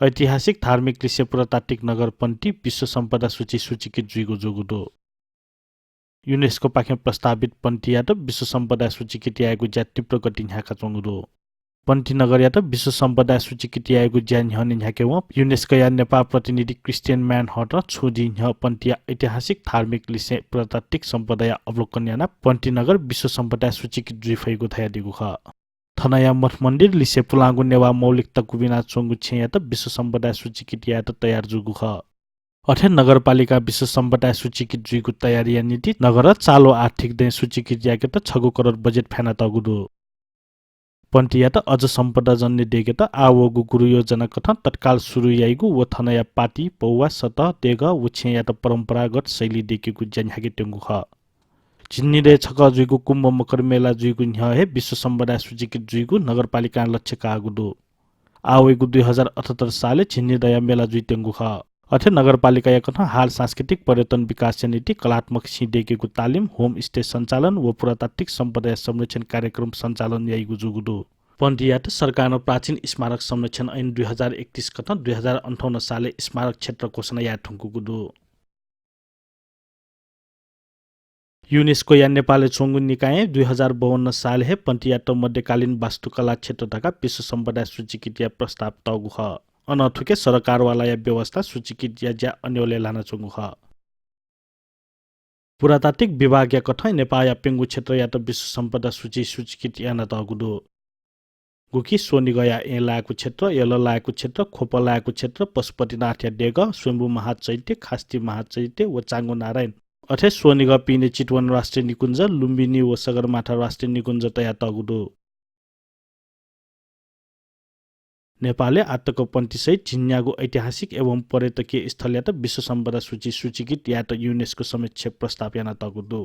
ऐतिहासिक धार्मिक दृश्य पुरातात्विक नगर पन्टी विश्व सम्पदा सूची सूचीकृत जुइगो जोगुदो युनेस्को पाखे प्रस्तावित पन्टी यात विश्व सम्पदा सूचीकृत आएको ज्या तीव्र गति ह्याका चोंगुदो पन्टी नगर यात विश्व सम्पदा सूचीकृत आएको ज्या ह्याने ह्याके व युनेस्को या नेपाल प्रतिनिधि क्रिस्चियन म्यान हट छोजी ह्य पन्टी ऐतिहासिक धार्मिक दृश्य पुरातात्विक सम्पदा अवलोकन याना पन्टी नगर विश्व सम्पदा सूचीकृत जुइफैको थया दिगु ख थनया मठ मन्दिर लिसे पुलाङ्गु नेवा मौलिकता गुबिना चोंगु छे या त विश्व सम्पदा सूचीकृत या त तयार जुगु ख अथे नगरपालिका विश्व सम्पदा सूचीकृत जुइगु तयारी या नीति नगर चालो आर्थिक दै सूचीकृत याके त 6 करोड बजेट फेना तगुदो पन्टी या त अझ सम्पदा जन्ने देगे त आवगु गुरु योजना कथन तत्काल सुरु याइगु व थनया पाटी पौवा सत देग उछे या त परम्परागत शैली देखेगु ज्यान्हागे टेंगु ख चिन्निरे छक जुइगु कुम्भ मकर मेला जुइगु न्हे विश्व सम्पदा सूचीकृत जुइगु नगरपालिका लक्ष्य कागुदो आवेगु 2078 साले छिन्निदया मेला जुइतेंगु ख अथे नगरपालिका yakन हाल सांस्कृतिक पर्यटन विकास नीति कलात्मक सिदेकेको तालिम होम स्टे सञ्चालन व पुरातात्विक सम्पदा संरक्षण कार्यक्रम सञ्चालन याइगु जुगुदो पन्टियाट सरकारको प्राचीन स्मारक संरक्षण ऐन 2031 कथन 2058 साले स्मारक क्षेत्र घोषणा या ठुङ्कुगुदो युनेस्को या नेपाल चोंगु निकाय 2052 साल हे पन्टियाट मध्यकालीन वास्तुकला क्षेत्र ढाका विश्व सम्पदा सूचीकृत या प्रस्ताव तगु ख अनथुके सरकारवाला या व्यवस्था सूचीकृत या ज्या अन्यले लाना चोंगु ख पुरातात्विक विभाग या कठै नेपाल या पेंगु क्षेत्र या त विश्व सम्पदा सूची सूचीकृत या न तगुदो गुकी सोनिगया ए लायकु क्षेत्र यल लायकु क्षेत्र खोप लायकु क्षेत्र पशुपतिनाथ या डेग स्वयम्भू महाचैत्य खास्ती महाचैत्य व चाङ्गो नारायण अथे सोनिग पिने चितवन राष्ट्रिय निकुञ्ज लुम्बिनी व सगरमाथा राष्ट्रिय निकुञ्ज तया तगुदो नेपालले आत्तको पन्टीसहित झिन्यागु ऐतिहासिक एवं पर्यटकीय स्थल या त विश्व सम्पदा सूची सूचीकृत या त युनेस्को समीक्षा प्रस्ताव याना तगुदो